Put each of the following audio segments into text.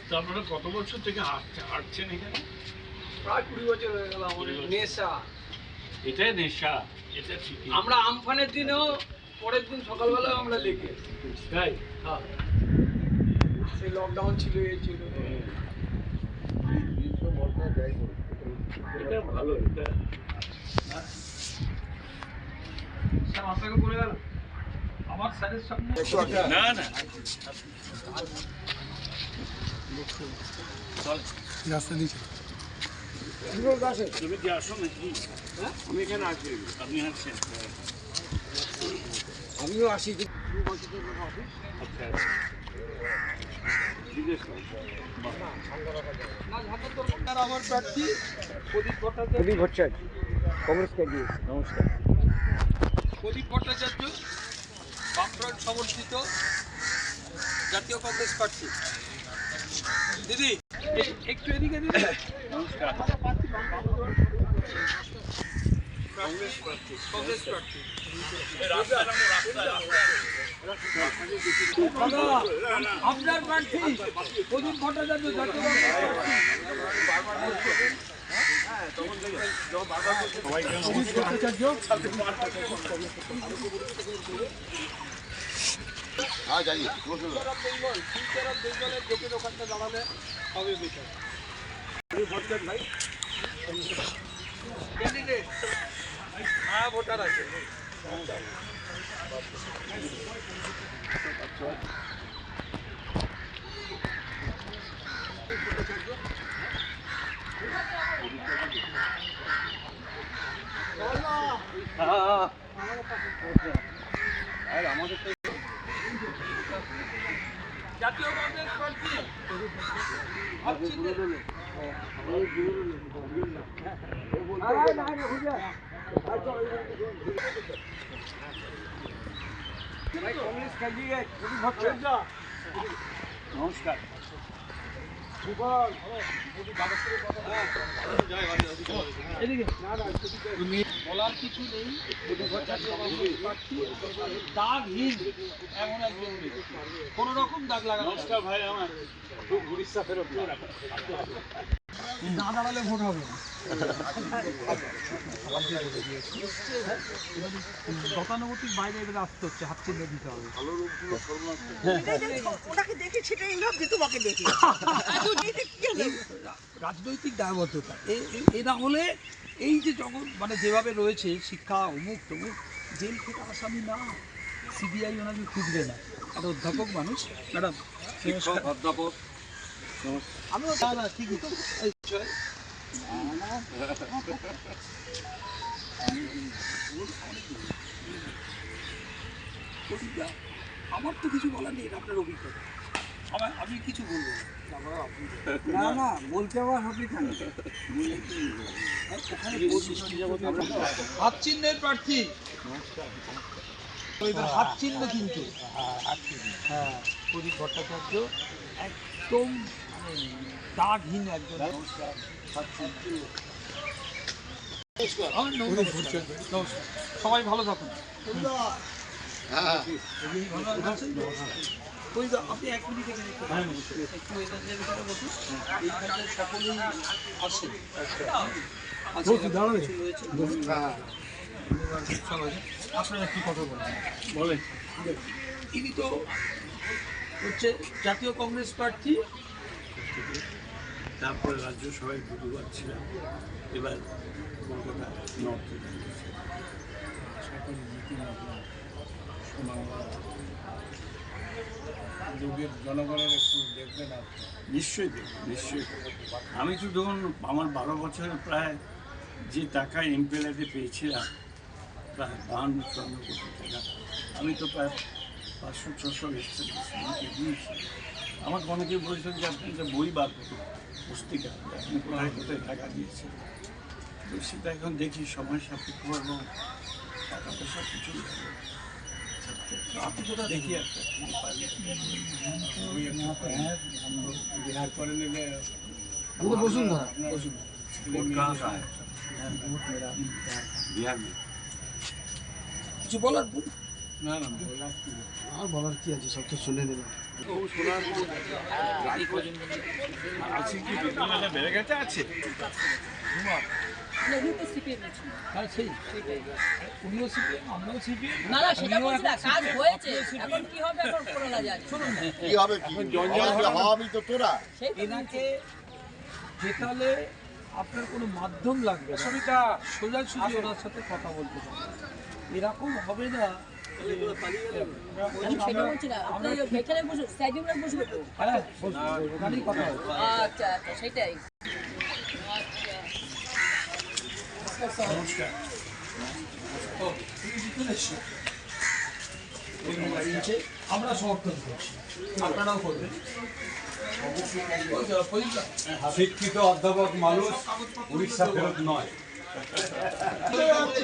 তো আপনারা কত বছর থেকে হাঁটছেন এখানে? প্রায় 20 বছর হয়ে গেল। আমাদের নেশা, এটাই নেশা, এটা ঠিকই। আমরা আমফানের দিনেও পরের দিন সকালবেলা আমরা লেগে তাই? হ্যাঁ, সেই লকডাউন ছিল, এই ছিল। এটা ভালো, এটা আপনাকে বলে গেল আমার স্যারের সামনে না না রাস্তা দিয়েছে তুমি কি আসো নাকি? আমি এখানে আছি। আপনি আসছেন? আমিও আসি। আচ্ছা জিজ্ঞেস করুন। আমার প্রার্থী প্রদীপ ভট্টাচার্য। প্রদীপ ভট্টাচার্য, কংগ্রেস ক্যান্ডিডেট। নমস্কার। প্রদীপ ভট্টাচার্য বামফ্রন্ট সমর্থিত জাতীয় কংগ্রেস প্রার্থী। দিদি একটু এদিকে দিদি। নমস্কার। কংগ্রেস প্রার্থী। কংগ্রেস প্রার্থী। আপনার প্রার্থী প্রদীপ ভট্টাচার্য জাতীয় কংগ্রেস হ্যাঁ জানি। ফিউচার অফ বেঙ্গলের যোগের ওখানটা দাঁড়ালে হবে বেটার। ভাই ক্যান্ডিডেট, হ্যাঁ ভোটার আছে। জাতীয় কংগ্রেস প্রার্থী কংগ্রেস ক্যান্ডিডেট প্রদীপ ভট্টাচার্য। নমস্কার। বলার কিছু নেই। দাগহীন এমন একজন কোন রকম দাগ লাগানো। নমস্কার ভাই, আমার উড়িষ্যা ফেরত না দাঁড়ালে ভোট হবে না। গতানুগতিক বাইরে এবারে আসতে হচ্ছে, হাত চিহ্ন দিতে হবে। ওটাকে দেখে সেটাই ভাবছি তোমাকে দেখে। রাজনৈতিক দায়বদ্ধতা এ না হলে এই যে জগৎ মানে যেভাবে রয়েছে, শিক্ষা অমুক তমুক, জেল থেকে আসামি না, সিবিআই ওনাকে খুঁজবে না। একটা অধ্যাপক মানুষ, ম্যাডাম অধ্যাপক। আমিও না ঠিকই তো। আমার তো কিছু বলার নেই, আপনার অভিজ্ঞতা। আমি কিছু বলবো না। না বলতে আবার হবে কেন? হাত চিহ্নের প্রার্থী, হাত চিহ্ন কিন্তু। হ্যাঁ, প্রদীপ ভট্টাচার্য একদম দাগহীন একজন। সবাই ভালো থাকুন। আপনি 1 মিনিট এখানে একটু বসুন। এইখানে সকলেই আসেন। আপনারা কি কথা বলেন। ইনি তো হচ্ছে জাতীয় কংগ্রেস প্রার্থী। তারপরে রাজ্যসভায় দুবার ছিলাম, এবার কলকাতা নর্থে জনগণের একটু দেখবেন। নিশ্চয়ই দেখবেন, নিশ্চয়ই। আমি তো ধরুন আমার 12 বছরে প্রায় যে টাকা এমপিএলএতে পেয়েছিলাম, প্রায় 52-54 কোটি টাকা, আমি তো প্রায় 500-600 এক্সট্রা দিয়েছি। আমাকে অনেকে বলেছেন যে আপনি একটা বই বার করুন, পুস্তিকা, আপনি কোথায় কোথায় টাকা দিয়েছেন। তো সেটা এখন দেখি সময় সাপেক্ষ এবং টাকা পয়সা কিছু আপনি কোথাও দেখি একটা बिहार করে নিলে বসুন না, बिहार में কিছু বলার না না আর বলার কি আছে, সব তো শুনে নিলাম। আছে কি বিদ্যুৎ বেড়ে গেছে আছে হ্যাঁ সেই উনিও সিপিএম, আমরাও সিপিএম। না না সেটা বলছি না, কাজ হয়েছে, এখন কি হবে এখন বলা যায় না। শুনুন না, কি হবে কি হবি তো তোরা। সেই তো এনাকে জেতালে আপনার কোনো মাধ্যম লাগবে না, সোজাসুজি ওনার সাথে কথা বলতে পারবেন। এরকম হবে না যে আমি সেটা বলছি না, আপনি এখানে বসুন, স্ট্যাডিয়ামে বসবে তো। হ্যাঁ বলুন, ওখানেই কথা হবে। আচ্ছা আচ্ছা সেটাই। নমস্কার ও, তুমি জিতে এসছো। ওই মোবাইল নিচে আমরা সমর্থন করছি, আপনারাও করবেন। শিক্ষিত অধ্যাপক মানুষ উড়িষ্যা ফেরত নয়।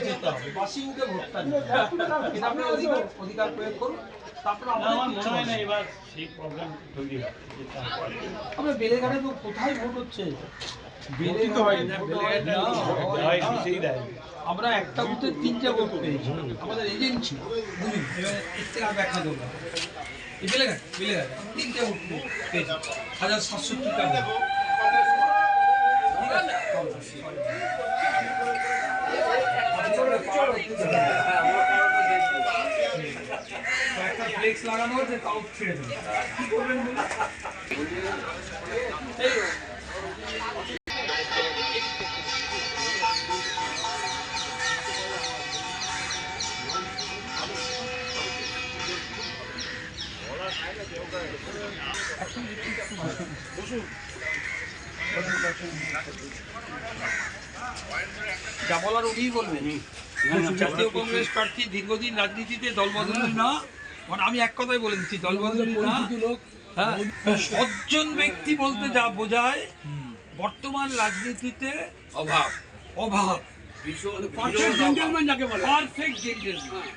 যেতে হবে, বাসি মুখে ভোটটা দিতে হবে। এটা আপনি অধিকার প্রয়োগ করুন, তারপর আমার আমাদের মনে হয় না এবার সেই প্রবলেম তৈরি হবে যেটা হয়। আমরা বেলেঘাটে তো কোথায় ভোট হচ্ছে? আমরা একটা বুথে 3টে ভোট পেয়েছি, আমাদের এজেন্ট ছিল বুঝুন। এবার এর থেকে আর ব্যাখ্যা দেবো না। এই বেলেঘাটে 3টে ভোট পেয়েছি, 1770টা ভোট। একটা ফ্লেক্স লাগানো হচ্ছে, তাও ছেড়ে দেবে। কি করবেন বলুন? যা বলার উনিই বলবেন। জাতীয় কংগ্রেস প্রার্থী দীর্ঘদিন রাজনীতিতে দলবদলি না, মানে আমি এক কথাই বলে দিচ্ছি, দলবদলি না। হ্যাঁ, সজ্জন ব্যক্তি বলতে যা বোঝায় বর্তমান রাজনীতিতে অভাব। পারফেক্ট জেন্টলম্যান যাকে বলে, পারফেক্ট জেন্টলম্যান।